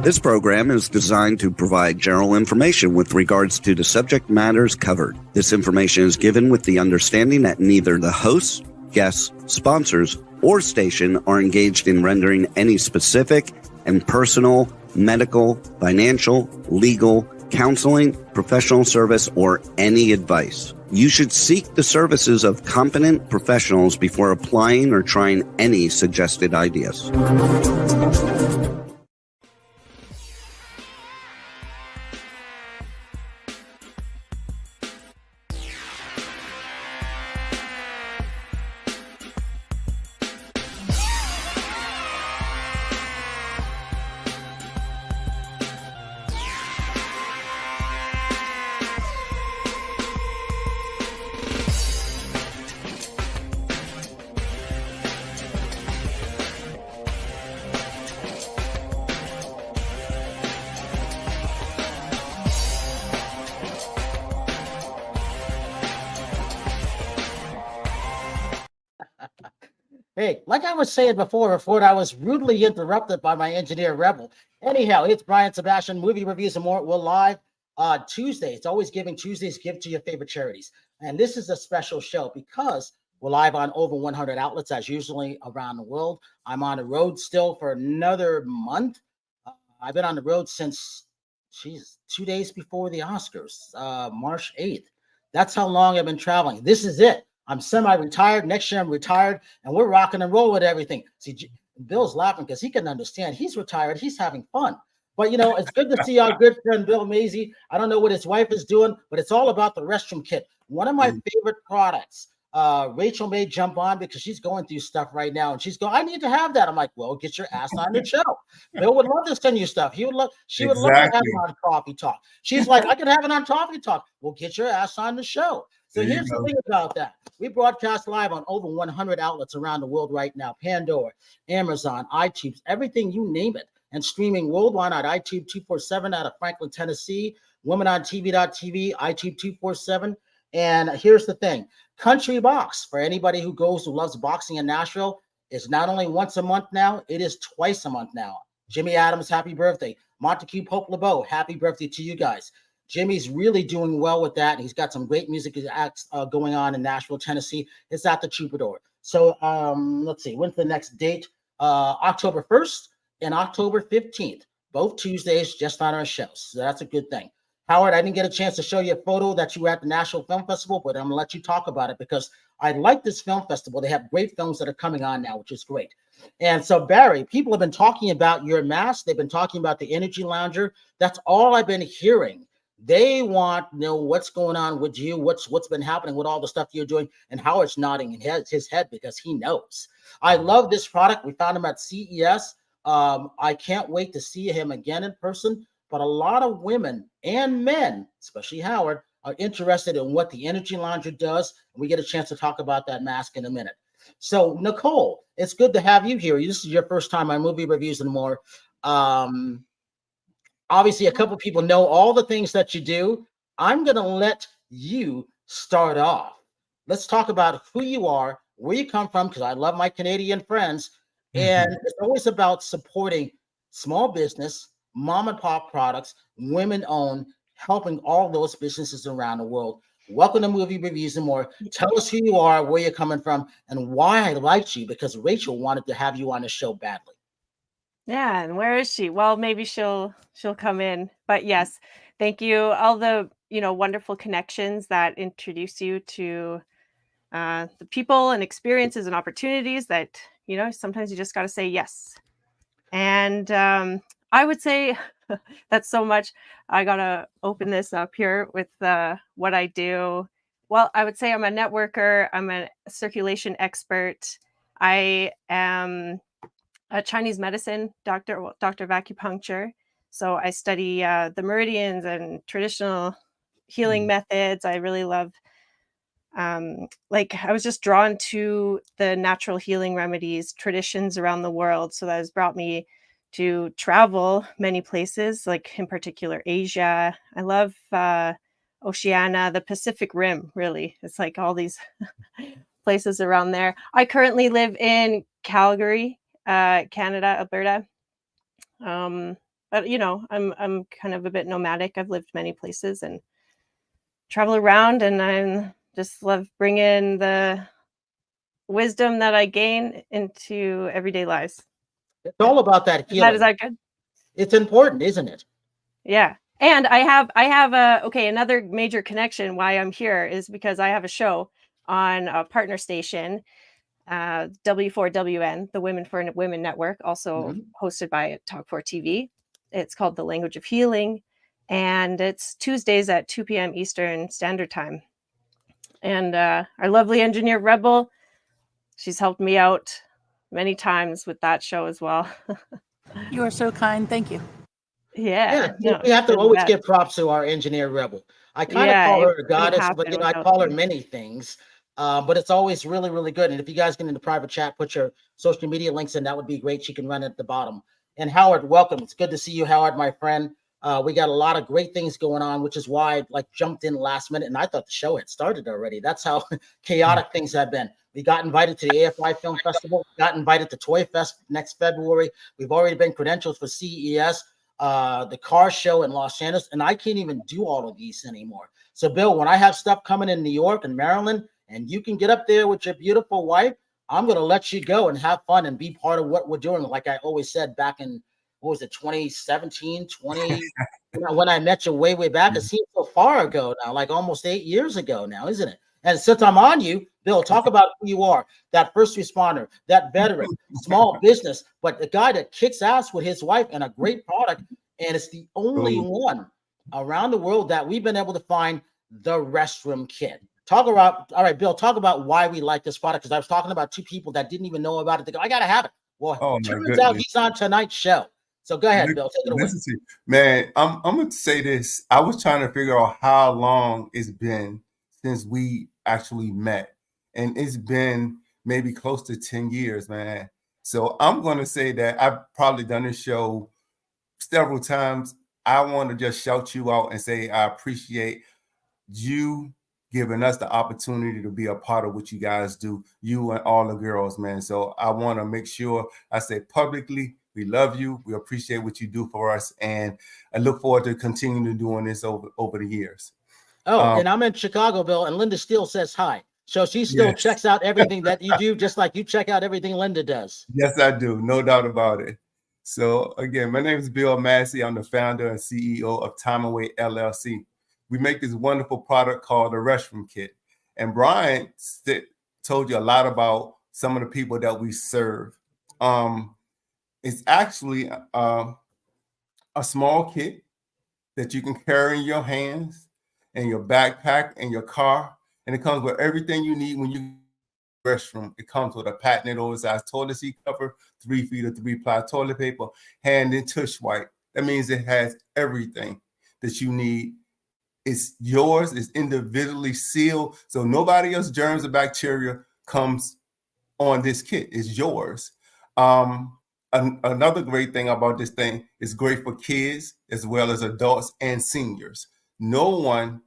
This program is designed to provide general information with regards to the subject matters covered. This information is given with the understanding that neither the hosts, guests, sponsors, or station are engaged in rendering any specific and personal, medical, financial, legal, counseling, professional service, or any advice. You should seek the services of competent professionals before applying or trying any suggested ideas. Hey, like I was saying before I was rudely interrupted by my engineer Rebel. Anyhow, it's Brian Sebastian, movie reviews and more. We're live Tuesday. It's always Giving Tuesdays. Give to your favorite charities. And this is a special show because we're live on over 100 outlets as usually around the world. I'm on the road still for another month. I've been on the road since, 2 days before the Oscars, March 8th. That's how long I've been traveling. This is it. I'm semi-retired. Next year I'm retired, and we're rocking and roll with everything. See, Bill's laughing because he can understand. He's retired. He's having fun. But, it's good to see our good friend Bill Mazie. I don't know what his wife is doing, but it's all about the Restroom Kit. One of my favorite products. Rachel may jump on because she's going through stuff right now, and she's going, I need to have that. I'm like, well, get your ass on the show. Bill would love to send you stuff. She would love to have it on Coffee Talk. She's like, I can have it on Coffee Talk. Well, get your ass on the show. So here's the thing about that. We broadcast live on over 100 outlets around the world right now. Pandora, Amazon, iTunes, everything, you name it. And streaming worldwide on iTunes 247 out of Franklin, Tennessee. WomenOnTV.tv, iTunes 247. And here's the thing. Country Box, for anybody who loves boxing in Nashville, is not only once a month now, it is twice a month now. Jimmy Adams, happy birthday. Montague Pope LeBeau, happy birthday to you guys. Jimmy's really doing well with that. He's got some great music acts going on in Nashville, Tennessee. It's at the Troubadour. So let's see, when's the next date? October 1st and October 15th, both Tuesdays, just on our shows. So that's a good thing. Howard, I didn't get a chance to show you a photo that you were at the National Film Festival, but I'm going to let you talk about it because I like this film festival. They have great films that are coming on now, which is great. And so, Barry, people have been talking about your mask. They've been talking about the EnergyLounger. That's all I've been hearing. They want to know what's going on with you, what's been happening with all the stuff you're doing, and Howard's nodding his head because he knows. I love this product. We found him at CES. I can't wait to see him again in person. But a lot of women and men, especially Howard, are interested in what the EnergyLounger does. And we get a chance to talk about that mask in a minute. So, Nicole, it's good to have you here. This is your first time on Movie Reviews and More. Obviously, a couple people know all the things that you do. I'm going to let you start off. Let's talk about who you are, where you come from, because I love my Canadian friends. And it's always about supporting small business, mom and pop products, women owned, helping all those businesses around the world. Welcome to Movie Reviews and More. Tell us who you are, where you're coming from, and why I liked you, because Rachel wanted to have you on the show badly. Yeah, and where is she? Well, maybe she'll come in. But yes, thank you. All the wonderful connections that introduce you to the people and experiences and opportunities that sometimes you just got to say yes. And I would say that's so much. I gotta open this up here with what I do. Well, I would say I'm a networker. I'm a circulation expert. I am a Chinese medicine doctor of acupuncture. So I study the meridians and traditional healing methods. I really love, I was just drawn to the natural healing remedies, traditions around the world. So that has brought me to travel many places, like in particular Asia. I love Oceania, the Pacific Rim, really. It's like all these places around there. I currently live in Calgary, Canada, Alberta. But I'm kind of a bit nomadic. I've lived many places and travel around, and I just love bringing the wisdom that I gain into everyday lives. It's all about that Is that healing. good? It's important, isn't it? Yeah. And I have another major connection why I'm here is because I have a show on a partner station, W4WN, the Women for Women Network, also hosted by Talk4 TV. It's called The Language of Healing, and it's Tuesdays at 2 p.m. Eastern Standard Time. And our lovely engineer Rebel, she's helped me out many times with that show as well. You are so kind. Thank you. Yeah, No, we have to you're the always best. give props to our engineer Rebel. I kind of Yeah, call it her a wouldn't goddess, but happen I without call her you. many things. But it's always really, really good. And if you guys get in the private chat, put your social media links in, that would be great. She can run at the bottom. And Howard, welcome. It's good to see you, Howard, my friend. We got a lot of great things going on, which is why I jumped in last minute, and I thought the show had started already. That's how chaotic things have been. We got invited to the AFI Film Festival, got invited to Toy Fest next February. We've already been credentialed for CES, the car show in Los Angeles, and I can't even do all of these anymore. So, Bill, when I have stuff coming in New York and Maryland, and you can get up there with your beautiful wife, I'm going to let you go and have fun and be part of what we're doing. Like I always said back in, 2017, 20, when I met you way back. It seems so far ago now, like almost 8 years ago now, isn't it? And since I'm on you, Bill, talk about who you are, that first responder, that veteran, small business, but the guy that kicks ass with his wife and a great product. And it's the only one around the world that we've been able to find, the Restroom Kit. All right, Bill, talk about why we like this product, because I was talking about two people that didn't even know about it. They go, I got to have it. Well, turns out he's on tonight's show. So go ahead, Bill, take it away. Man, I'm going to say this. I was trying to figure out how long it's been since we actually met. And it's been maybe close to 10 years, man. So I'm going to say that I've probably done this show several times. I want to just shout you out and say I appreciate you giving us the opportunity to be a part of what you guys do, you and all the girls, man. So I want to make sure I say publicly, we love you. We appreciate what you do for us. And I look forward to continuing doing this over the years. And I'm in Chicago, Bill, and Linda Steele says hi. So she still checks out everything that you do, just like you check out everything Linda does. Yes, I do. No doubt about it. So again, my name is Bill Massey. I'm the founder and CEO of Time Away LLC. We make this wonderful product called the Restroom Kit. And Brian told you a lot about some of the people that we serve. It's actually a small kit that you can carry in your hands and your backpack and your car. And it comes with everything you need when you restroom. It comes with a patented oversized toilet seat cover, 3 feet of 3-ply toilet paper, hand and tush wipe. That means it has everything that you need. It's yours. It's individually sealed, so nobody else germs or bacteria comes on this kit. It's yours. Another great thing about this thing, is great for kids as well as adults and seniors. No one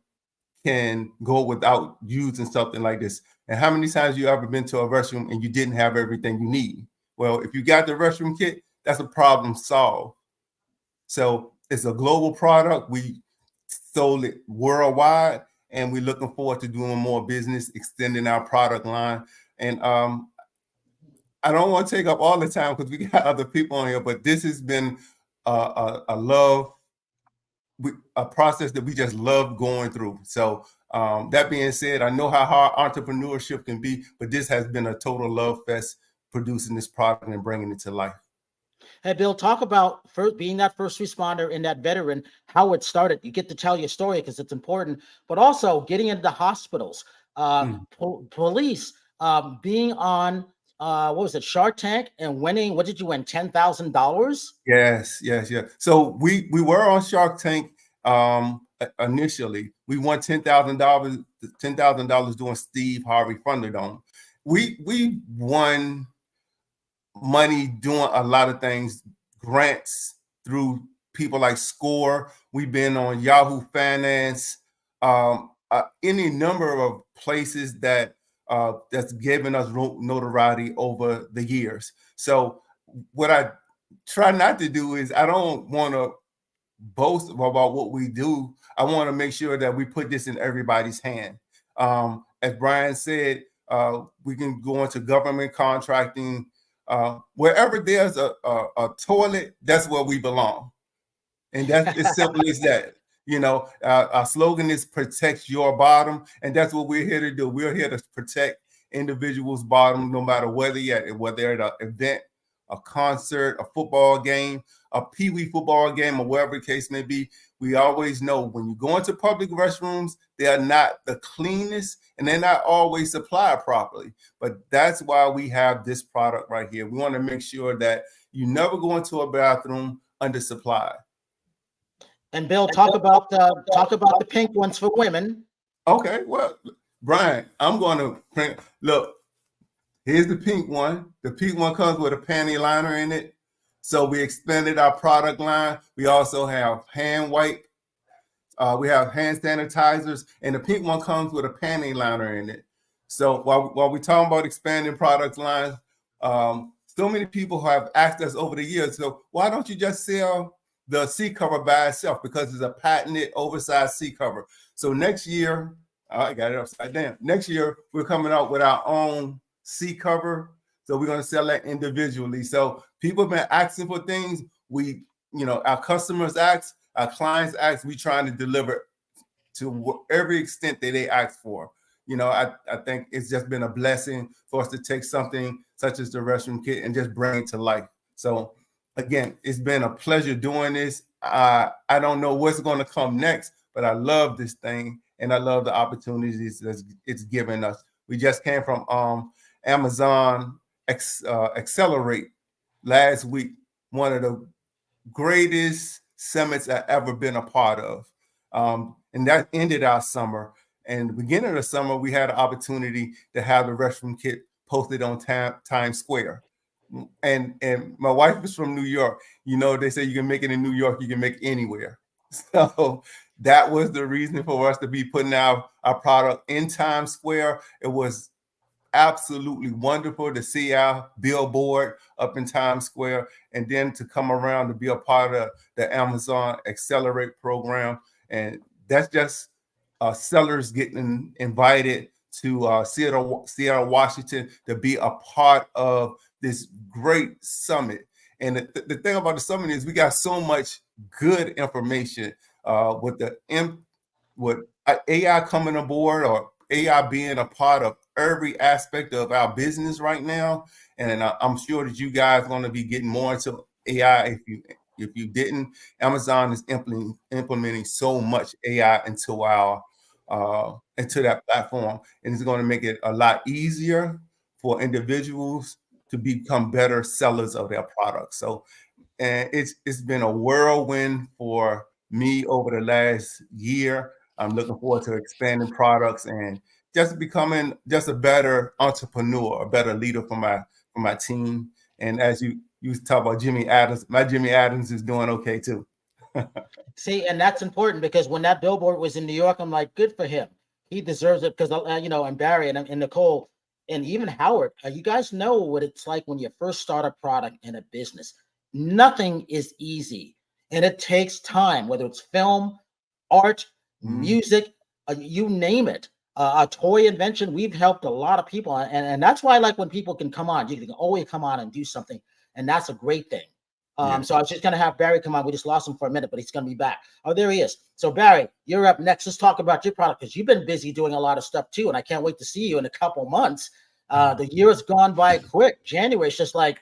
can go without using something like this. And how many times you ever been to a restroom and you didn't have everything you need? Well, if you got the restroom kit, that's a problem solved. So it's a global product. We sold it worldwide, and we're looking forward to doing more business, extending our product line. And I don't want to take up all the time because we got other people on here, but this has been a process that we just love going through. So that being said, I know how hard entrepreneurship can be, but this has been a total love fest producing this product and bringing it to life. Hey, Bill, talk about being that first responder and that veteran, how it started. You get to tell your story because it's important, but also getting into hospitals, police, being on, what was it, Shark Tank, and winning, what did you win, $10,000? Yes. So we were on Shark Tank initially. We won $10,000 doing Steve Harvey Thunderdome. We won money doing a lot of things, grants through people like Score. We've been on Yahoo Finance, any number of places that that's given us notoriety over the years. So what I try not to do is I don't want to boast about what we do. I want to make sure that we put this in everybody's hand. As Brian said, we can go into government contracting. Wherever there's a toilet, that's where we belong. And that's as simple as that. You know, our slogan is protect your bottom. And that's what we're here to do. We're here to protect individuals' bottom, no matter where they're at, whether they're at an event, a concert, a football game, a peewee football game, or whatever the case may be. We always know when you go into public restrooms, they are not the cleanest and they're not always supplied properly. But that's why we have this product right here. We want to make sure that you never go into a bathroom undersupplied. And Bill, talk about the pink ones for women. Okay, well, Brian, I'm going to print. Look, here's the pink one. The pink one comes with a panty liner in it. So we expanded our product line. We also have hand wipe. We have hand sanitizers, and the pink one comes with a panty liner in it. So while we're talking about expanding product lines, so many people have asked us over the years, so why don't you just sell the seat cover by itself? Because it's a patented oversized seat cover. So next year, I got it upside down. Next year, we're coming out with our own seat cover. So we're going to sell that individually. So people have been asking for things. Our customers ask, our clients ask, we trying to deliver to every extent that they ask for. I think it's just been a blessing for us to take something such as the Restroom Kit and just bring it to life. So again, it's been a pleasure doing this. I don't know what's going to come next, but I love this thing and I love the opportunities that it's given us. We just came from Amazon Accelerate last week, one of the greatest summits I've ever been a part of. And that ended our summer. And the beginning of the summer, we had an opportunity to have the Restroom Kit posted on Times Square. And my wife is from New York. They say you can make it in New York, you can make it anywhere. So that was the reason for us to be putting our product in Times Square. It was absolutely wonderful to see our billboard up in Times Square, and then to come around to be a part of the Amazon Accelerate program. And that's just sellers getting invited to Seattle, Washington, to be a part of this great summit. And the thing about the summit is we got so much good information with AI coming aboard, or AI being a part of every aspect of our business right now. And I'm sure that you guys are going to be getting more into AI. If you didn't, Amazon is implementing so much AI into that platform, and it's going to make it a lot easier for individuals to become better sellers of their products. So, and it's been a whirlwind for me over the last year. I'm looking forward to expanding products and just becoming just a better entrepreneur, a better leader for my team. And as you talk about Jimmy Adams, my Jimmy Adams is doing okay too. See, and that's important, because when that billboard was in New York, I'm like, good for him. He deserves it, because and Barry and Nicole and even Howard, you guys know what it's like when you first start a product in a business. Nothing is easy, and it takes time, whether it's film, art, music, you name it. A toy invention. We've helped a lot of people, and that's why I like when people can come on. You can always come on and do something, and that's a great thing. So I was just going to have Barry come on. We just lost him for a minute, but he's going to be back. Oh, there he is. So Barry, you're up next. Let's talk about your product, because you've been busy doing a lot of stuff too, and I can't wait to see you in a couple months. The year has gone by quick. January is just like,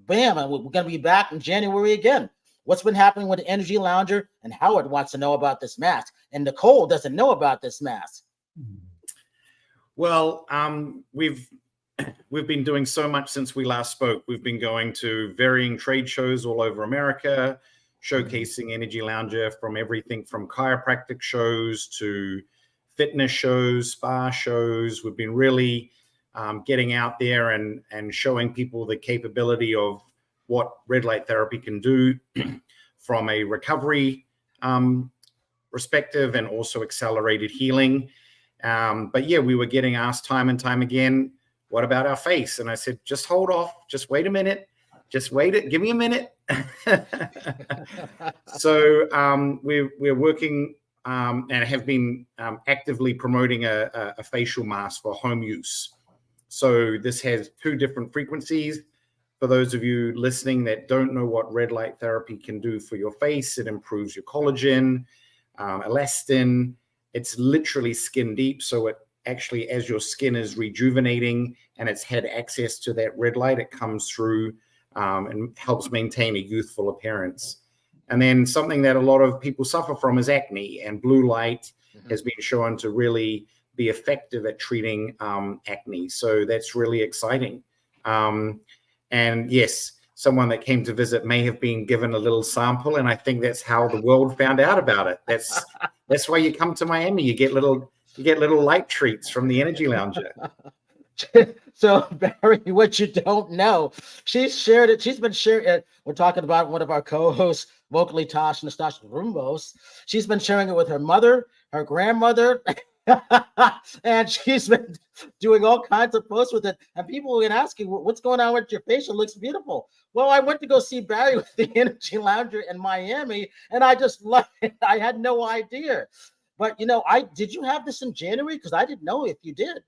bam, and we're going to be back in January again. What's been happening with the EnergyLounger? And Howard wants to know about this mask, and Nicole doesn't know about this mask. Well, we've been doing so much since we last spoke. We've been going to varying trade shows all over America, showcasing EnergyLounger, from everything from chiropractic shows to fitness shows, spa shows. We've been really getting out there and showing people the capability of what red light therapy can do from a recovery perspective, and also accelerated healing. But yeah, we were getting asked time and time again, what about our face? And I said, just hold off, just wait a minute. Just wait it. Give me a minute. So we're working and have been actively promoting a facial mask for home use. So this has 2 different frequencies. For those of you listening that don't know what red light therapy can do for your face, it improves your collagen, elastin. It's literally skin deep. So it actually, as your skin is rejuvenating and it's had access to that red light, it comes through and helps maintain a youthful appearance. And then something that a lot of people suffer from is acne, and blue light has been shown to really be effective at treating acne. So that's really exciting. And yes, someone that came to visit may have been given a little sample, and I think that's how the world found out about it. That's why you come to Miami. You get little light treats from the Energy-Lounger. So Barry, what you don't know, she's shared it. She's been sharing it. We're talking about one of our co-hosts, vocally Nathasha Rumbos. She's been sharing it with her mother, her grandmother, and she's been doing all kinds of posts with it. And people have been asking, what's going on with your face? It looks beautiful. Well, I went to go see Barry with the Energy-Lounger in Miami, and I just loved it. I had no idea. But, did you have this in January? Because I didn't know if you did.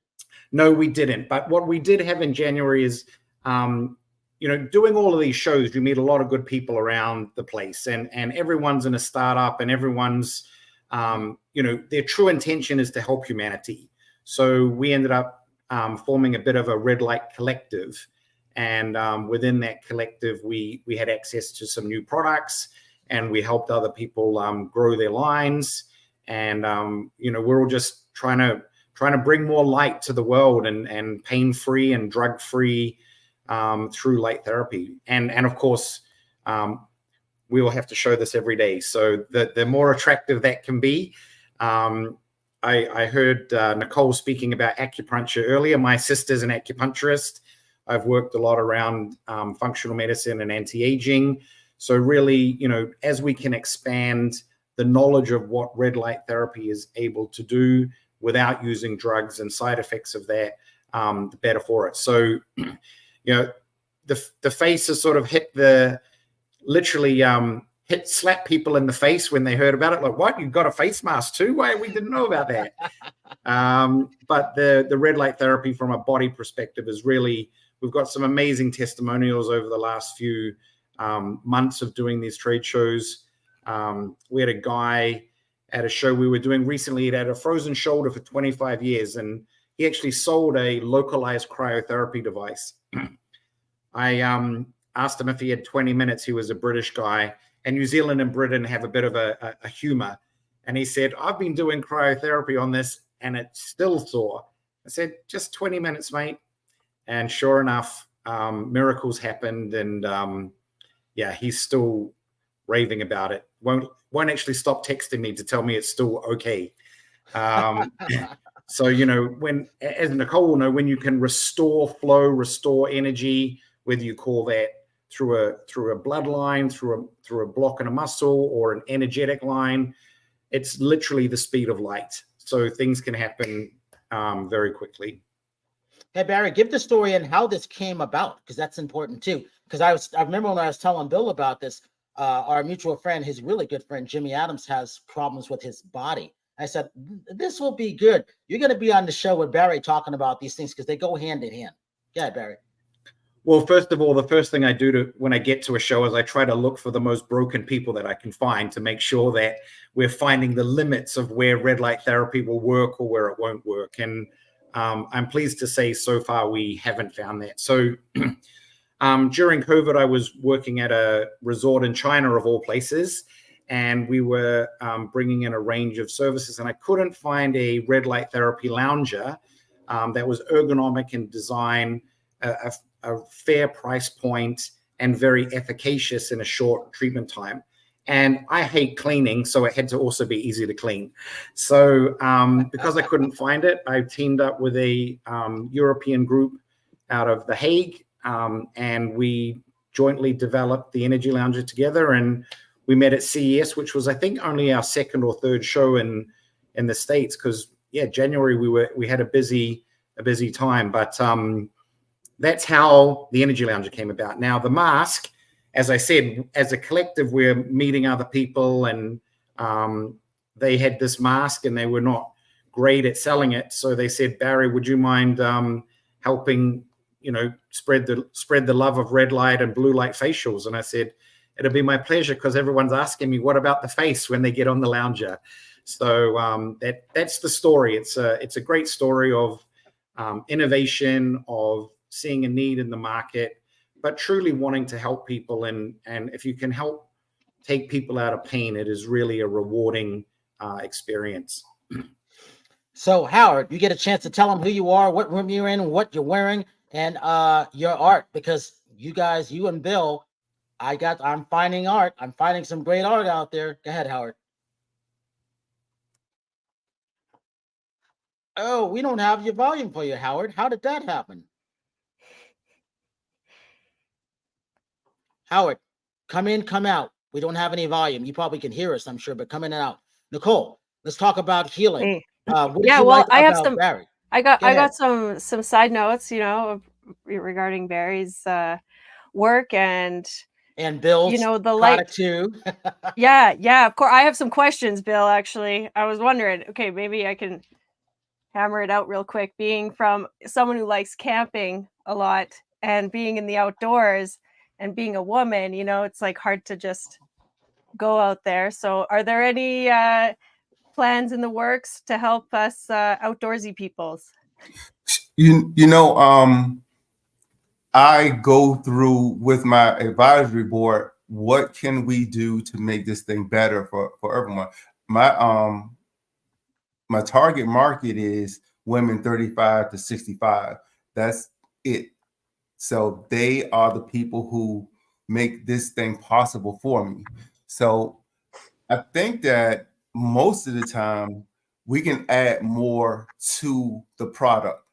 No, we didn't. But what we did have in January is, doing all of these shows, you meet a lot of good people around the place, and everyone's in a startup, and everyone's, their true intention is to help humanity. So we ended up forming a bit of a red light collective. And within that collective, we had access to some new products, and we helped other people grow their lines. And, we're all just trying to bring more light to the world and pain-free and drug-free through light therapy. And of course, we will have to show this every day. So the more attractive that can be. I heard Nicole speaking about acupuncture earlier. My sister's an acupuncturist. I've worked a lot around functional medicine and anti-aging. So really, as we can expand the knowledge of what red light therapy is able to do without using drugs and side effects of that, the better for it. So, the face has sort of slap people in the face when they heard about it. Like, what? You've got a face mask too? Why? We didn't know about that. But the red light therapy from a body perspective is really, we've got some amazing testimonials over the last few months of doing these trade shows. We had a guy at a show we were doing recently. He'd had a frozen shoulder for 25 years, and he actually sold a localized cryotherapy device. I asked him if he had 20 minutes. He was a British guy, and New Zealand and Britain have a bit of a humor. And he said, I've been doing cryotherapy on this, and it's still sore. I said, just 20 minutes, mate. And sure enough, miracles happened. And he's still raving about it. Won't actually stop texting me to tell me it's still okay. So, when, as Nicole will know, when you can restore flow, restore energy, whether you call that through a bloodline, through a block in a muscle, or an energetic line, it's literally the speed of light. So things can happen very quickly. Hey, Barry, give the story and how this came about, because that's important too. Because I remember when I was telling Bill about this, our mutual friend, his really good friend, Jimmy Adams, has problems with his body. I said, this will be good. You're going to be on the show with Barry talking about these things because they go hand in hand. Yeah, Barry. Well, first of all, the first thing I do when I get to a show is I try to look for the most broken people that I can find to make sure that we're finding the limits of where red light therapy will work or where it won't work. And I'm pleased to say so far we haven't found that. So during COVID, I was working at a resort in China, of all places, and we were bringing in a range of services, and I couldn't find a red light therapy lounger that was ergonomic in design, a fair price point, and very efficacious in a short treatment time. And I hate cleaning, so it had to also be easy to clean. So because I couldn't find it, I teamed up with a European group out of The Hague, and we jointly developed the EnergyLounger together. And we met at CES, which was, I think, only our second or third show in the States, because January we had a busy time. But that's how the EnergyLounger came about. Now, the mask, as I said, as a collective, we're meeting other people, and they had this mask and they were not great at selling it. So they said, Barry, would you mind helping, spread the love of red light and blue light facials? And I said, it'll be my pleasure, because everyone's asking me, what about the face when they get on the lounger? So that's the story. It's a great story of innovation, of seeing a need in the market, but truly wanting to help people. And if you can help take people out of pain, it is really a rewarding experience. So Howard, you get a chance to tell them who you are, what room you're in, what you're wearing, and your art, because you guys, you and Bill, I'm finding art. I'm finding some great art out there. Go ahead, Howard. Oh, we don't have your volume for you, Howard. How did that happen? Howard, come in, come out. We don't have any volume. You probably can hear us, I'm sure, but come in and out. Nicole, let's talk about healing. Hey. What did Yeah, you well, like I have about some. Barry? I Go ahead. got some side notes, regarding Barry's work and Bill's the light product too. Yeah, of course. I have some questions, Bill. Actually, I was wondering. Okay, maybe I can hammer it out real quick. Being from someone who likes camping a lot and being in the outdoors and being a woman, it's like hard to just go out there. So, are there any plans in the works to help us outdoorsy peoples? I go through with my advisory board, what can we do to make this thing better for everyone? My target market is women 35 to 65. That's it. So they are the people who make this thing possible for me. So I think that most of the time we can add more to the product.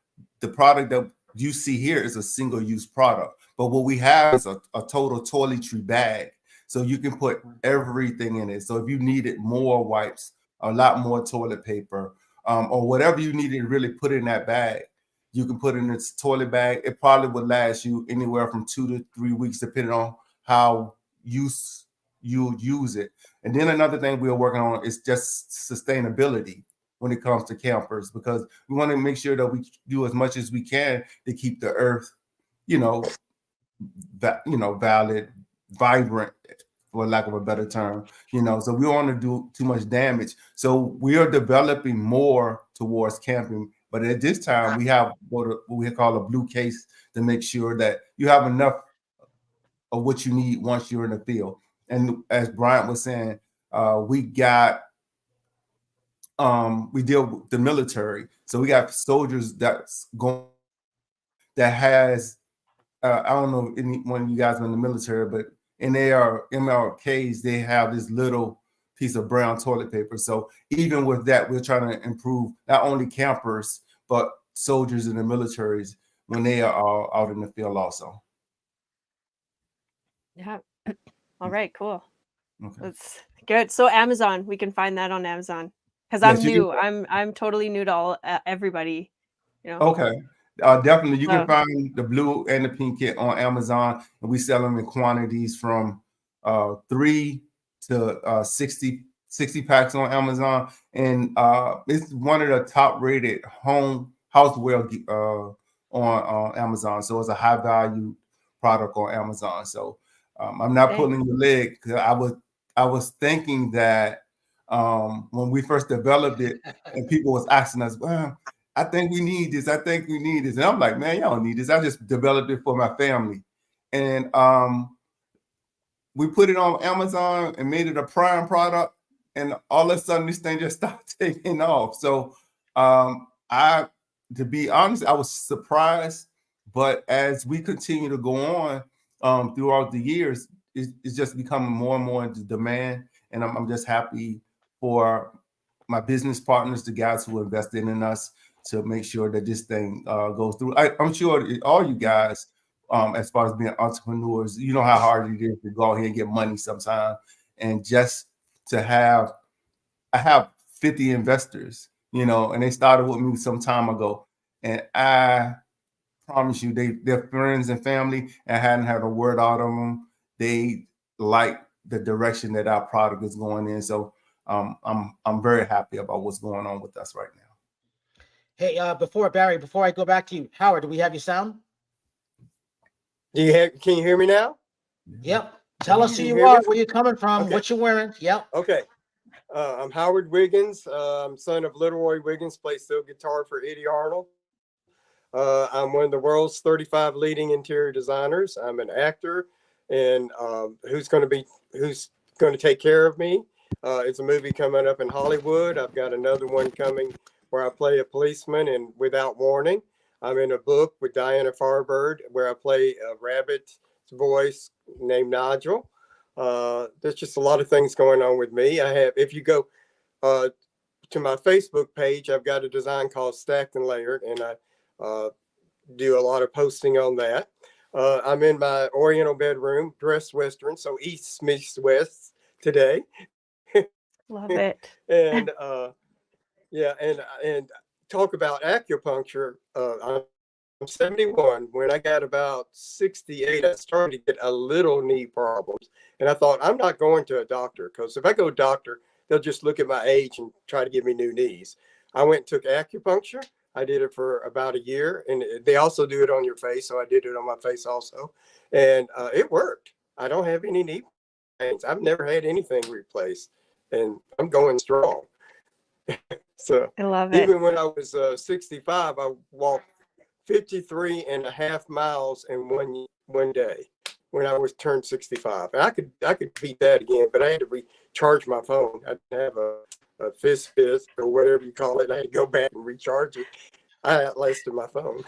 The product that you see here is a single-use product, but what we have is a total toiletry bag. So you can put everything in it. So if you needed more wipes, a lot more toilet paper, or whatever you needed to really put in that bag, you can put in this toilet bag. It probably would last you anywhere from 2 to 3 weeks, depending on how you use it. And then another thing we are working on is just sustainability when it comes to campers, because we want to make sure that we do as much as we can to keep the earth, valid, vibrant, for lack of a better term. So we don't want to do too much damage. So we are developing more towards camping, but at this time we have what we call a blue case to make sure that you have enough of what you need once you're in the field. And as Bryant was saying, we deal with the military. So we got soldiers that's going, that has, I don't know if anyone of you guys are in the military, but in their MLKs, they have this little piece of brown toilet paper. So even with that, we're trying to improve not only campers, but soldiers in the militaries when they are out in the field also. Yeah. All right, cool. Okay. That's good. So Amazon, we can find that on Amazon, because Yes, I'm new. I'm totally new to everybody. Okay. Definitely, you can find the blue and the pink kit on Amazon, and we sell them in quantities from 3 to 60 packs on Amazon, and it's one of the top rated houseware on Amazon. So it's a high value product on Amazon. So I'm not pulling your leg, because I was thinking that when we first developed it, and people was asking us, well, I think we need this. I think we need this. And I'm like, man, y'all don't need this. I just developed it for my family. And we put it on Amazon and made it a Prime product. And all of a sudden, this thing just started taking off. So to be honest, I was surprised. But as we continue to go on throughout the years, it's just becoming more and more into demand. And I'm just happy for my business partners, the guys who invested in us, to make sure that this thing goes through. I'm sure all you guys, as far as being entrepreneurs, you know how hard it is to go out here and get money sometimes. And just to I have 50 investors, and they started with me some time ago. And I promise you, they're friends and family, and hadn't had a word out of them. They like the direction that our product is going in. So I'm very happy about what's going on with us right now. Hey, before I go back to you, Howard, do we have you sound? Can you hear me now? Yep. Tell us who Can you you hear are, me? where you're coming from, Okay. what you're wearing. Yep. Okay. I'm Howard Wiggins. I'm son of Little Roy Wiggins, plays steel guitar for Eddie Arnold. I'm one of the world's 35 leading interior designers. I'm an actor, and who's going to take care of me? It's a movie coming up in Hollywood. I've got another one coming where I play a policeman in Without Warning. I'm in a book with Diana Farbird where I play a rabbit's voice named Nigel. There's just a lot of things going on with me. If you go to my Facebook page, I've got a design called Stacked and Layered, and I do a lot of posting on that. I'm in my Oriental bedroom, dressed Western, so East meets West today. Love it. And yeah, and talk about acupuncture. I'm 71. When I got about 68, I started to get a little knee problems, and I thought, I'm not going to a doctor, because if I go to a doctor, they'll just look at my age and try to give me new knees. I went and took acupuncture. I did it for about a year, and they also do it on your face, so I did it on my face also, and it worked. I don't have any knee pains. I've never had anything replaced, and I'm going strong. So I love it. even when I was 65, I walked 53.5 miles in one day when I was turned 65. And I could beat that again, but I had to recharge my phone. I didn't have a fist or whatever you call it. I had to go back and recharge it. I outlasted my phone.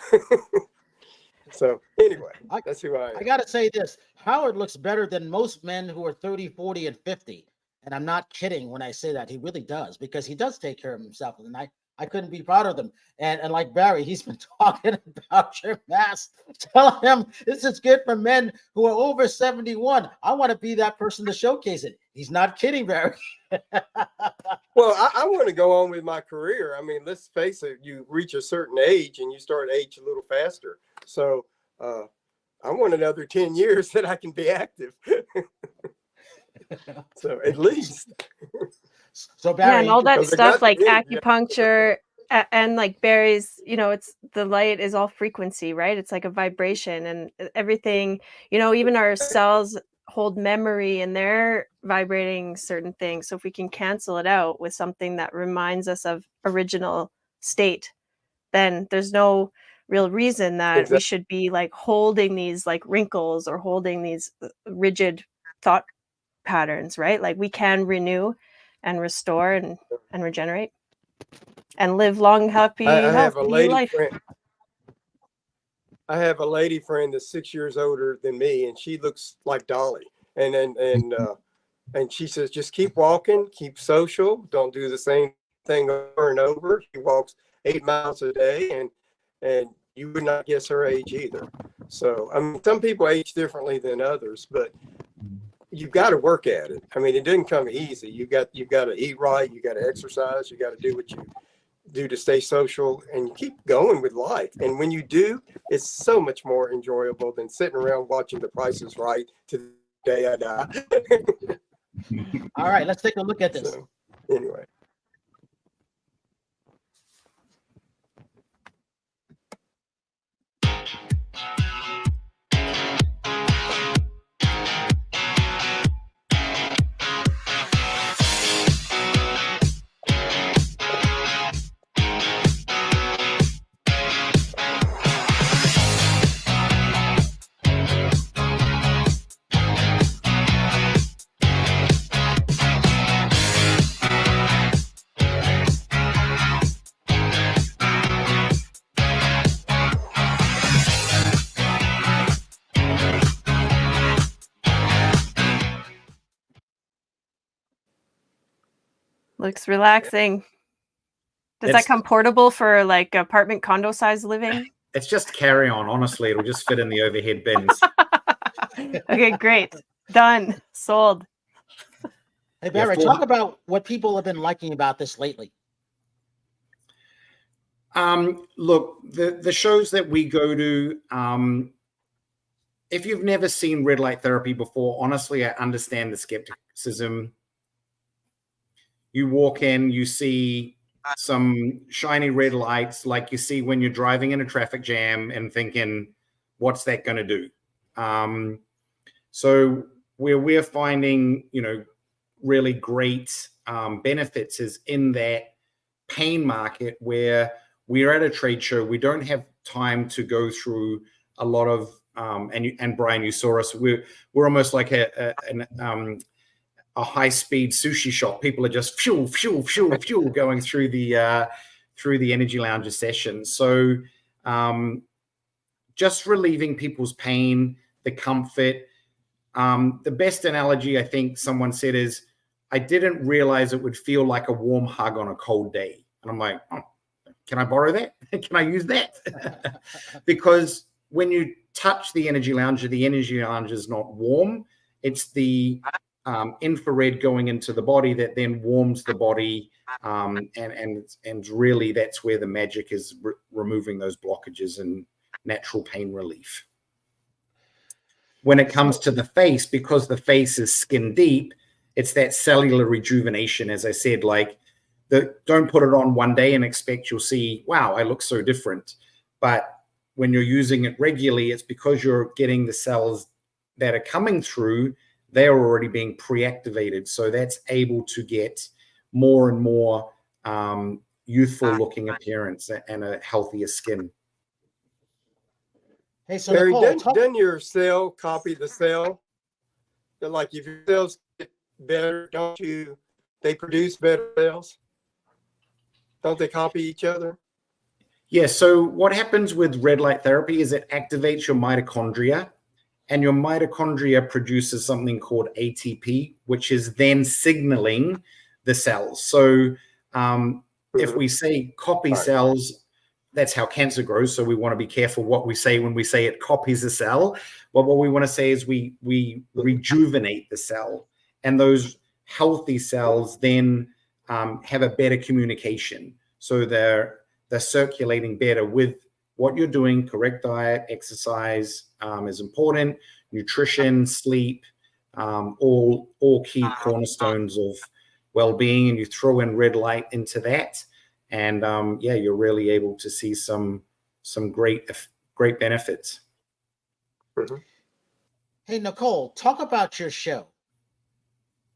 So anyway, that's who I am. I got to say this. Howard looks better than most men who are 30, 40, and 50. And I'm not kidding when I say that. He really does, because he does take care of himself. And I couldn't be prouder of them. And like Barry, he's been talking about your mask. Tell him this is good for men who are over 71. I want to be that person to showcase it. He's not kidding, Barry. Well, I want to go on with my career. I mean, let's face it, you reach a certain age and you start age a little faster. So I want another 10 years that I can be active. So at least. So Barry, yeah, and all that because I stuff got like the end, acupuncture and like Barry's, it's the light is all frequency, right? It's like a vibration, and everything, even our cells hold memory and they're vibrating certain things. So if we can cancel it out with something that reminds us of original state, then there's no real reason that we should be like holding these like wrinkles or holding these rigid thought patterns, right? Like we can renew and restore and regenerate and live long, happy, I have a healthy lady life. friend. I have a lady friend that's 6 years older than me, and she looks like Dolly. And she says, just keep walking, keep social, don't do the same thing over and over. She walks 8 miles a day, and you would not guess her age either. So I mean, some people age differently than others, but you've got to work at it. I mean, it didn't come easy. You got to eat right, you got to exercise, you got to do what you do to stay social, and keep going with life. And when you do, it's so much more enjoyable than sitting around watching The Price is Right to the day I die. all right, let's take a look at this. So, anyway. Looks relaxing. Does that come portable for like apartment condo size living? It's just carry on. Honestly, it'll just fit in the overhead bins. Okay, great. Done. Sold. Hey, Barry, talk about what people have been liking about this lately. Look, the shows that we go to, if you've never seen red light therapy before, honestly, I understand the skepticism. You walk in, you see some shiny red lights like you see when you're driving in a traffic jam and thinking, what's that going to do? So where we're finding, really great benefits is in that pain market where we're at a trade show. We don't have time to go through a lot of, and Brian, you saw us. We're almost like a high-speed sushi shop. People are just fuel going through the EnergyLounger session. So just relieving people's pain, the comfort. The best analogy I think someone said is, I didn't realize it would feel like a warm hug on a cold day. And I'm like, oh, can I borrow that? Can I use that? Because when you touch the EnergyLounger is not warm. It's the infrared going into the body that then warms the body. And really that's where the magic is, removing those blockages and natural pain relief. When it comes to the face, because the face is skin deep, it's that cellular rejuvenation, as I said, like don't put it on one day and expect you'll see, wow, I look so different. But when you're using it regularly, it's because you're getting the cells that are coming through, they're already being pre-activated. So that's able to get more and more youthful looking appearance and a healthier skin. Hey, so Terri, Nicole, doesn't your cell copy the cell? Like if your cells get better, they produce better cells? Don't they copy each other? Yeah, so what happens with red light therapy is it activates your mitochondria, and your mitochondria produces something called ATP, which is then signaling the cells. So if we say copy cells, that's how cancer grows. So we want to be careful what we say when we say it copies a cell. But what we want to say is we rejuvenate the cell, and those healthy cells then have a better communication. So they're circulating better with what you're doing. Correct diet, exercise is important. Nutrition, sleep, all key cornerstones of well-being. And you throw in red light into that, and you're really able to see some great benefits. Hey, Nicole, talk about your show.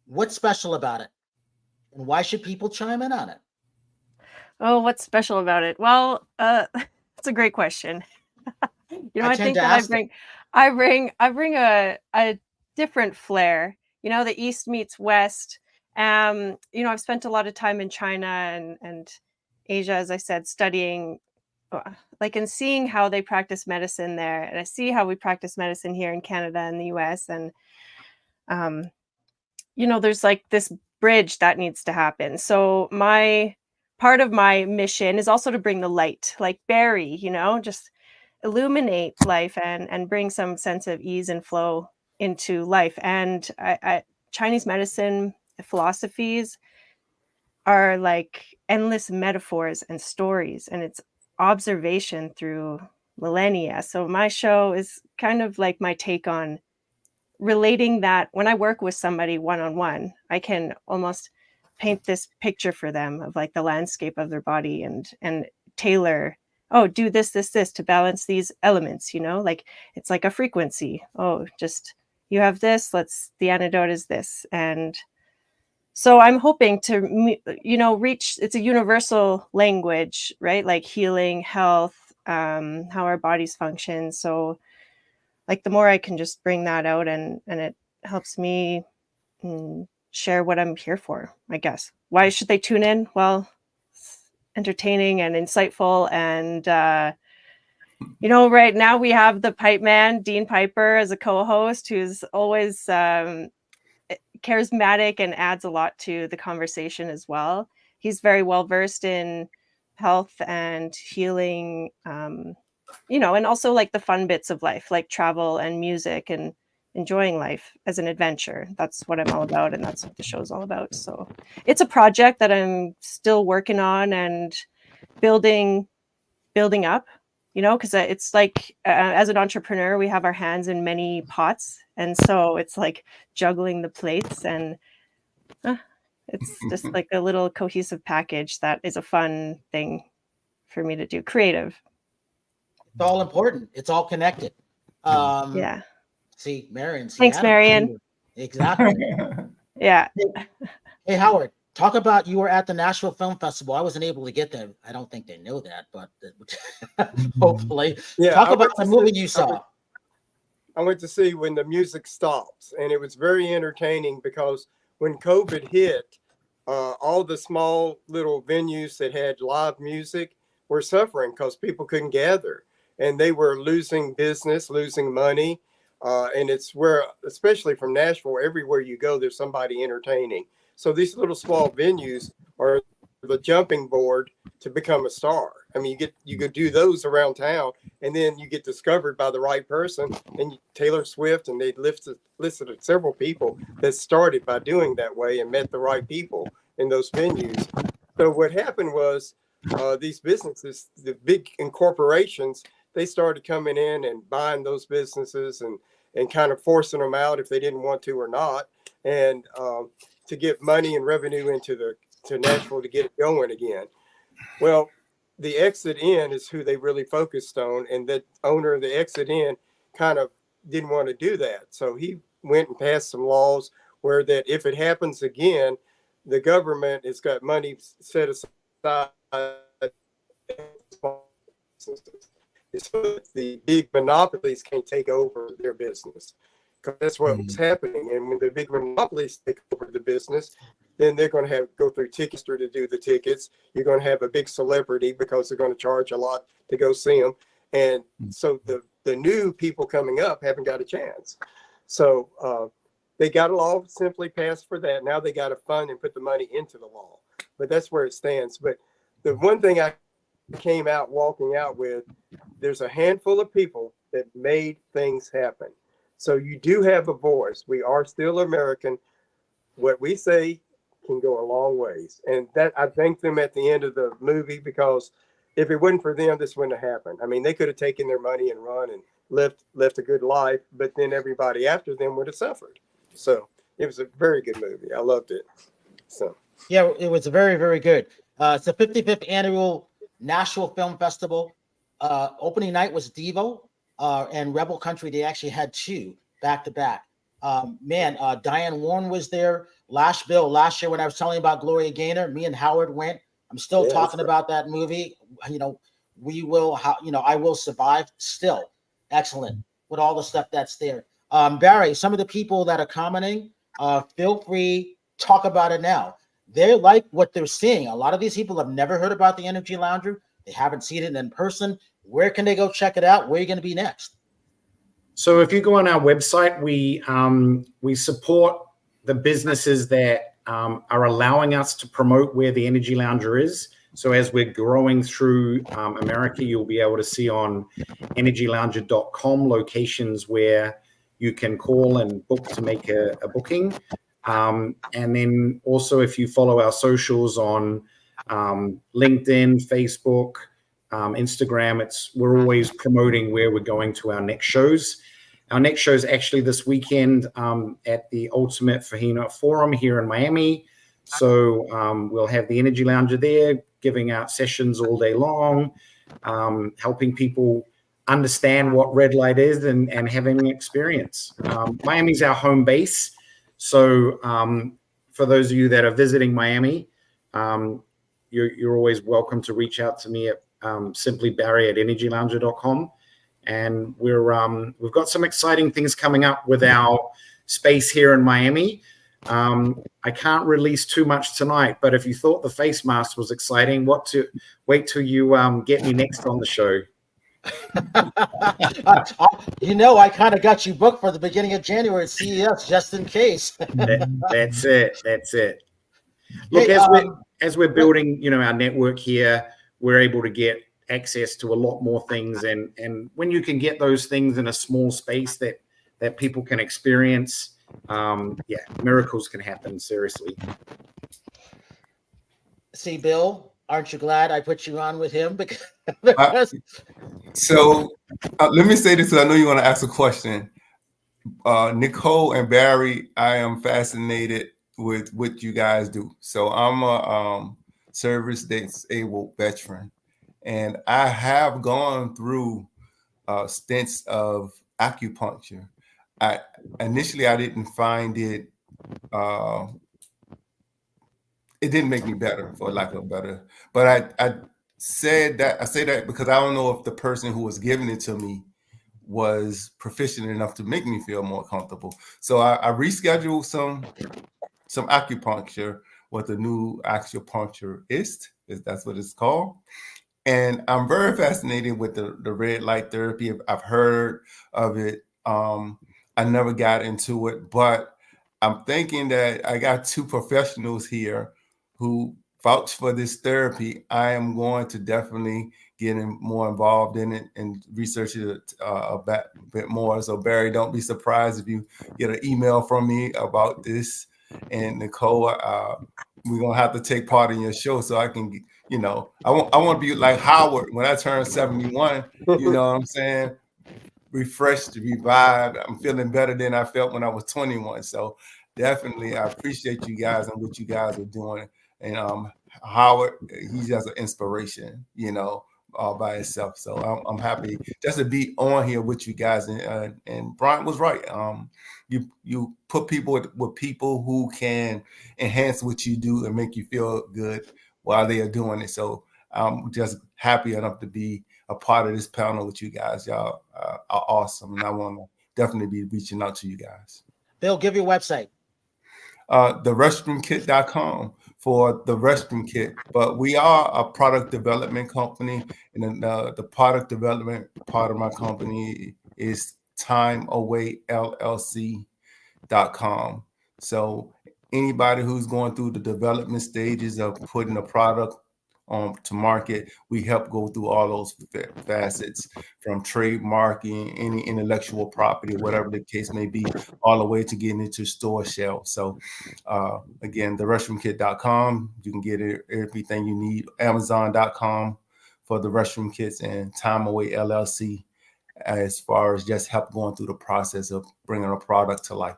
What's special about it? And why should people chime in on it? Oh, what's special about it? Well, that's a great question. I think that I bring a different flair. The East meets West. I've spent a lot of time in China and Asia, as I said, studying, and seeing how they practice medicine there. And I see how we practice medicine here in Canada and the US. And, there's like this bridge that needs to happen. So part of my mission is also to bring the light, like Barry, just illuminate life and bring some sense of ease and flow into life. And Chinese medicine philosophies are like endless metaphors and stories, and it's observation through millennia. So my show is kind of like my take on relating that. When I work with somebody one-on-one, I can almost paint this picture for them of like the landscape of their body and tailor, do this to balance these elements, like it's like a frequency. Just you have this, the antidote is this. And so I'm hoping to, reach, it's a universal language, right? Like healing, health, how our bodies function. So like the more I can just bring that out and it helps me share what I'm here for, I guess. Why should they tune in? Well, it's entertaining and insightful. And, right now we have the Pipe Man, Dean Piper, as a co-host, who's always charismatic and adds a lot to the conversation as well. He's very well versed in health and healing, and also like the fun bits of life, like travel and music and enjoying life as an adventure. That's what I'm all about, and that's what the show's all about. So it's a project that I'm still working on and building building up, because it's like as an entrepreneur, we have our hands in many pots. And so it's like juggling the plates, and it's just like a little cohesive package that is a fun thing for me to do. Creative. It's all important. It's all connected. Yeah. See, Marion. Thanks, Marion. Exactly. Yeah. Hey, Howard, talk about, you were at the Nashville Film Festival. I wasn't able to get there. I don't think they know that, but hopefully. Yeah, Talk I about went the to movie see- you saw. I went to see When the Music Stops, and it was very entertaining because when COVID hit, all the small little venues that had live music were suffering because people couldn't gather, and they were losing business, losing money. And it's where, especially from Nashville, everywhere you go, there's somebody entertaining. So these little small venues are the jumping board to become a star. I mean, you could do those around town, and then you get discovered by the right person. And Taylor Swift, and they listed several people that started by doing that way and met the right people in those venues. So what happened was these businesses, the big corporations, they started coming in and buying those businesses and kind of forcing them out if they didn't want to or not, and to get money and revenue into to Nashville to get it going again. Well, the Exit Inn is who they really focused on, and that owner of the Exit Inn kind of didn't want to do that. So he went and passed some laws where that if it happens again, the government has got money set aside so that the big monopolies can't take over their business. Because that's what was happening. And when the big monopolies take over the business, then they're going to have go through Ticketmaster to do the tickets. You're going to have a big celebrity because they're going to charge a lot to go see them. And so the new people coming up haven't got a chance. So they got a law simply passed for that. Now they got to fund and put the money into the law. But that's where it stands. But the one thing I came out walking out with, there's a handful of people that made things happen. So you do have a voice. We are still American. What we say can go a long ways. And that I thank them at the end of the movie, because if it wasn't for them, this wouldn't have happened. I mean, they could have taken their money and run and left a good life, but then everybody after them would have suffered. So it was a very good movie. I loved it. So Yeah, it was very, very good. It's the 55th annual Nashville Film Festival. Opening night was Devo and Rebel Country. They actually had two back to back. Diane Warren was there. Last year when I was telling you about Gloria Gaynor, me and Howard went. I'm still talking about that movie. We will, I Will Survive. Still excellent with all the stuff that's there. Barry, some of the people that are commenting, feel free, talk about it now. They like what they're seeing. A lot of these people have never heard about the EnergyLounger. They haven't seen it in person. Where can they go check it out? Where are you going to be next? So if you go on our website, we support the businesses that are allowing us to promote where the EnergyLounger is. So as we're growing through America, you'll be able to see on energylounger.com locations where you can call and book to make a booking. And then also if you follow our socials on LinkedIn, Facebook, Instagram, we're always promoting where we're going to our next shows. Our next show is actually this weekend at the Ultimate Fajina Forum here in Miami. So we'll have the EnergyLounger there, giving out sessions all day long, helping people understand what red light is and having an experience. Miami's our home base. So for those of you that are visiting Miami, you're always welcome to reach out to me at simply Barry at energylounger.com. And we've got some exciting things coming up with our space here in Miami. I can't release too much tonight, but if you thought the face mask was exciting, wait till you get me next on the show. I kind of got you booked for the beginning of January at CES just in case. That's it. Look, hey, as we're building, our network here, we're able to get access to a lot more things, and when you can get those things in a small space that people can experience, miracles can happen. Seriously. See, Bill, Aren't you glad I put you on with him? Because Let me say this, because I know you want to ask a question. Nicole and Barry, I am fascinated with what you guys do. So I'm a service disabled veteran, and I have gone through stints of acupuncture. Initially I didn't find it. It didn't make me better, for lack of a better. But I say that because I don't know if the person who was giving it to me was proficient enough to make me feel more comfortable. So I rescheduled some acupuncture with a new acupuncturist, if that's what it's called. And I'm very fascinated with the red light therapy. I've heard of it. I never got into it, but I'm thinking that I got two professionals here who vouch for this therapy. I am going to definitely get more involved in it and research it a bit more. So Barry, don't be surprised if you get an email from me about this. And Nicole, we're gonna have to take part in your show so I can, I want to be like Howard when I turn 71. You know what I'm saying? Refreshed, revived. I'm feeling better than I felt when I was 21. So definitely, I appreciate you guys and what you guys are doing. And Howard, he's just an inspiration, all by himself. So I'm happy just to be on here with you guys. And Brian was right. You put people with people who can enhance what you do and make you feel good while they are doing it. So I'm just happy enough to be a part of this panel with you guys. Y'all are awesome. And I want to definitely be reaching out to you guys. Bill, give your website. TheRestroomKit.com for the Restroom Kit. But we are a product development company. And then the product development part of my company is TimeAwayLLC.com. So anybody who's going through the development stages of putting a product to market, we help go through all those facets, from trademarking, any intellectual property, whatever the case may be, all the way to getting into store shelves. So again, therestroomkit.com, you can get everything you need. Amazon.com for the restroom kits, and Time Away LLC as far as just help going through the process of bringing a product to life.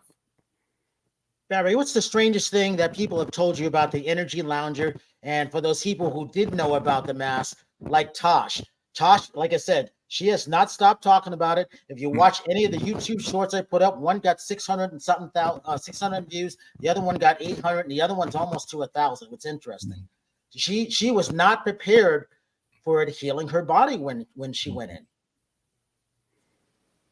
Barry, what's the strangest thing that people have told you about the EnergyLounger? And for those people who did know about the mask, like Tosh, like I said, she has not stopped talking about it. If you watch any of the YouTube shorts I put up, one got 600 and something thousand, 600 views. The other one got 800, and the other one's almost to 1,000. What's interesting, she was not prepared for it healing her body when she went in.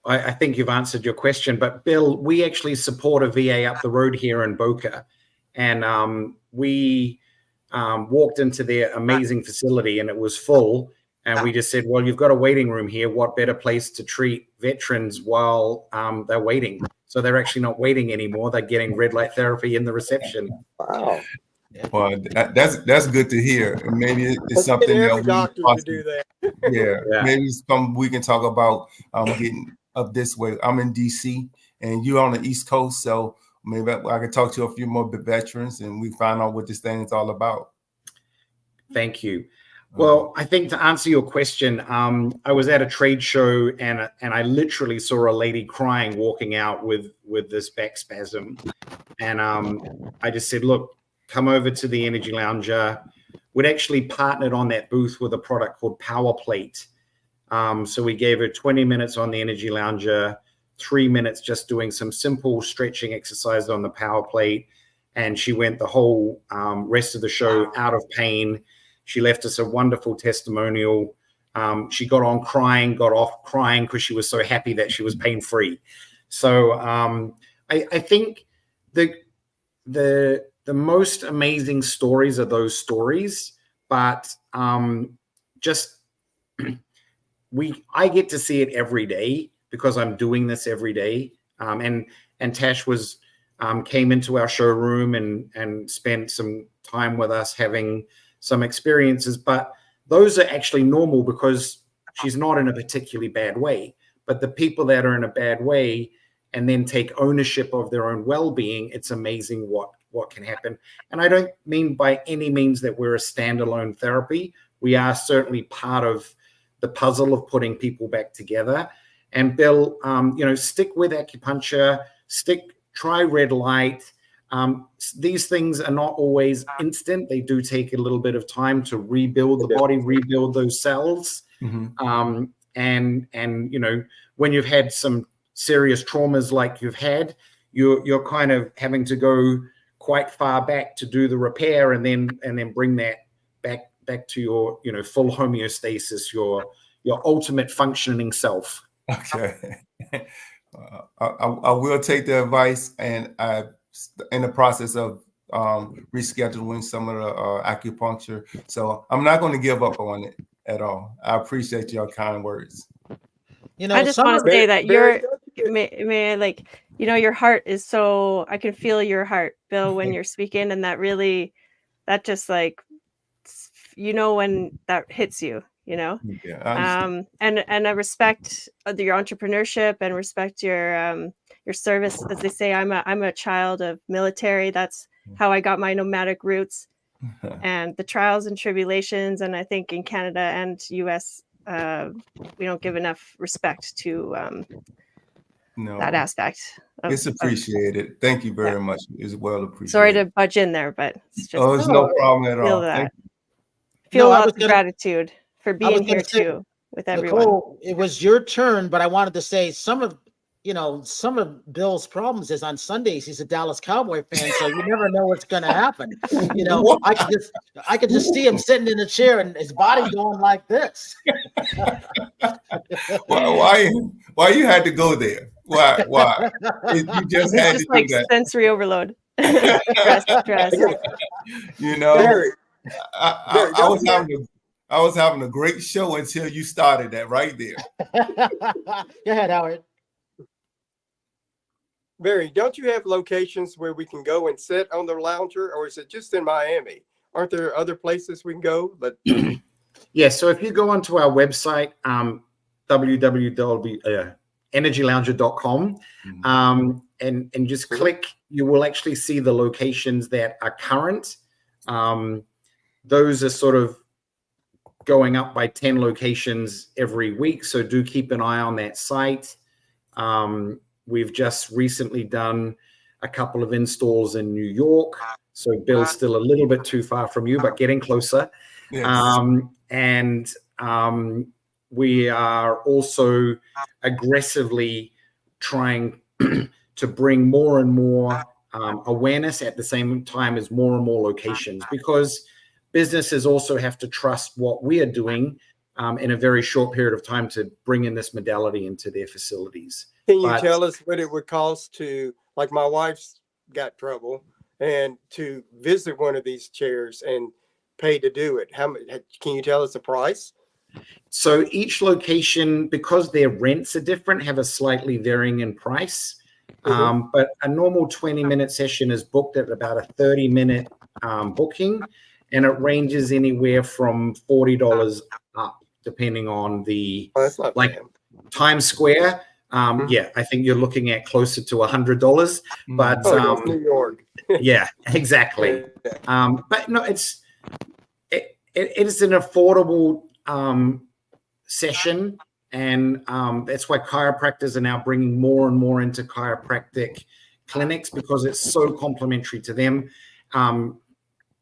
I think you've answered your question, but Bill, we actually support a VA up the road here in Boca, and we walked into their amazing facility and it was full, and we just said, well, you've got a waiting room here. What better place to treat veterans while they're waiting? So they're actually not waiting anymore. They're getting red light therapy in the reception. Wow. Well, that's good to hear. And maybe it's something every that doctor to do that. Yeah, maybe we can talk about getting up this way. I'm in DC and you're on the East Coast, so maybe I can talk to a few more veterans and we find out what this thing is all about. Thank you. Well, I think to answer your question, I was at a trade show and I literally saw a lady crying walking out with this back spasm, and I just said, look, come over to the EnergyLounger. We'd actually partnered on that booth with a product called Power Plate. So we gave her 20 minutes on the EnergyLounger, 3 minutes just doing some simple stretching exercises on the Power Plate. And she went the whole rest of the show out of pain. She left us a wonderful testimonial. She got on crying, got off crying because she was so happy that she was pain-free. So I think the most amazing stories are those stories, but I get to see it every day because I'm doing this every day. And Tash came into our showroom and spent some time with us having some experiences, but those are actually normal because she's not in a particularly bad way. But the people that are in a bad way and then take ownership of their own well-being, it's amazing what what can happen. And I don't mean by any means that we're a standalone therapy. We are certainly part of the puzzle of putting people back together. And Bill, stick with acupuncture, try red light. These things are not always instant. They do take a little bit of time to rebuild the body, rebuild those cells. Mm-hmm. And when you've had some serious traumas like you've had, you're kind of having to go quite far back to do the repair, and then bring that back to your full homeostasis, your ultimate functioning self. Okay. I will take the advice, and I'm in the process of rescheduling some of the acupuncture. So I'm not going to give up on it at all. I appreciate your kind words. I just want to say that your heart is so, I can feel your heart, Bill, when you're speaking, and that just like, when that hits you, Yeah, and I respect your entrepreneurship and respect your service. As they say, I'm a child of military. That's how I got my nomadic roots, and the trials and tribulations. And I think in Canada and US, we don't give enough respect to that aspect. It's appreciated. Thank you very much. It's well appreciated. Sorry to budge in there, but it's just it's no problem at all. Feel lots of gratitude for being here too with everyone. Nicole, it was your turn, but I wanted to say some of Bill's problems is on Sundays he's a Dallas Cowboy fan, so you never know what's going to happen. I could just see him sitting in a chair and his body going like this. Why you had to go there? Why? You just had to like do that. Sensory overload. Stress. I was having a great show until you started that right there. Go ahead, Howard. Barry, don't you have locations where we can go and sit on the lounger, or is it just in Miami? Aren't there other places we can go? But yeah, so if you go onto our website, www.energylounger.com, and just click, you will actually see the locations that are current. Those are sort of going up by 10 locations every week, so do keep an eye on that site. We've just recently done a couple of installs in New York, so Bill's still a little bit too far from you, but getting closer. Yes. We are also aggressively trying to bring more and more awareness at the same time as more and more locations, because businesses also have to trust what we are doing in a very short period of time to bring in this modality into their facilities. Can you tell us what it would cost to, like my wife's got trouble, and to visit one of these chairs and pay to do it? How much? Can you tell us the price? So each location, because their rents are different, have a slightly varying in price. But a normal 20-minute session is booked at about a 30-minute booking, and it ranges anywhere from $40 up, depending on the Times Square. Yeah, I think you're looking at closer to $100, but New York. Yeah, exactly. But no, it is an affordable session, and that's why chiropractors are now bringing more and more into chiropractic clinics, because it's so complementary to them.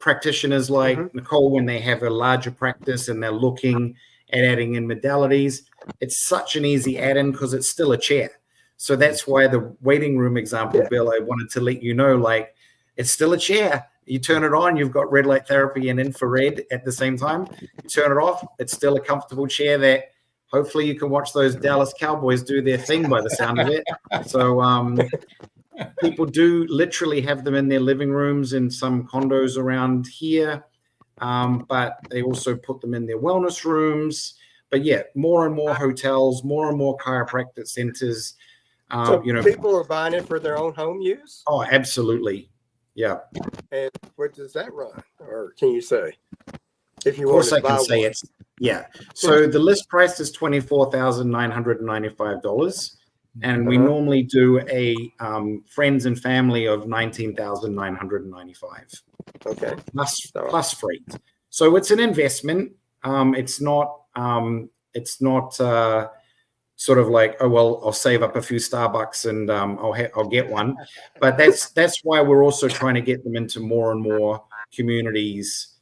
Practitioners like Nicole, when they have a larger practice and they're looking at adding in modalities, it's such an easy add-in because it's still a chair. So that's why the waiting room example, Bill, I wanted to let you know, like, it's still a chair. You turn it on, you've got red light therapy and infrared at the same time. You turn it off, it's still a comfortable chair that hopefully you can watch those Dallas Cowboys do their thing by the sound of it. So people do literally have them in their living rooms in some condos around here, but they also put them in their wellness rooms. But yeah, more and more hotels, more and more chiropractic centers. So people are buying it for their own home use? Oh, absolutely. Yeah. And what does that run? Or can you say? If you of course, want to I can say it's, yeah. So the list price is $24,995. And we normally do a friends and family of 19,995. Okay. Plus freight. So it's an investment. It's not sort of like, oh well, I'll save up a few Starbucks and I'll get one. But that's why we're also trying to get them into more and more communities.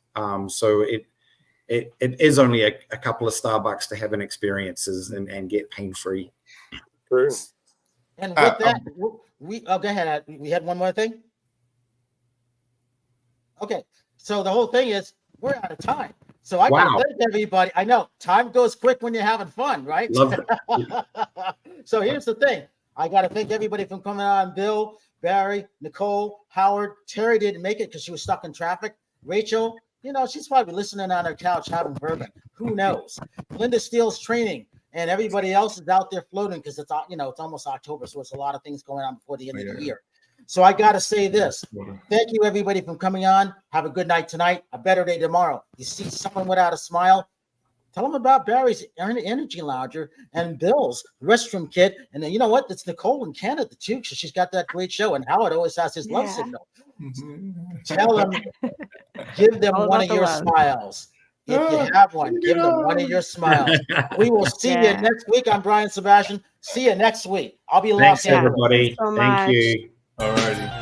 So it is only a couple of Starbucks to have an experiences and get pain free. True. And with that, go ahead. We had one more thing. Okay, so the whole thing is we're out of time. So I gotta thank everybody. I know time goes quick when you're having fun, right? Love it. So here's the thing. I gotta thank everybody from coming on. Bill, Barry, Nicole, Howard, Terri didn't make it because she was stuck in traffic. Rachel, she's probably listening on her couch having bourbon. Who knows? Linda Steele's training. And everybody else is out there floating because it's it's almost October, so it's a lot of things going on before the end of the year. So I got to say this. Thank you, everybody, for coming on. Have a good night tonight, a better day tomorrow. You see someone without a smile, tell them about Barry's Energy Lounger and Bill's Restroom Kit. And then you know what? It's Nicole in Canada, too, because she's got that great show. And Howard always has his love signal. Tell them, give them one of your smiles. If you have one, give them one of your smiles. We will see you next week. I'm Brian Sebastian. See you next week. I'll be lost. Thanks, everybody. Thank you so much. Thank you. All righty.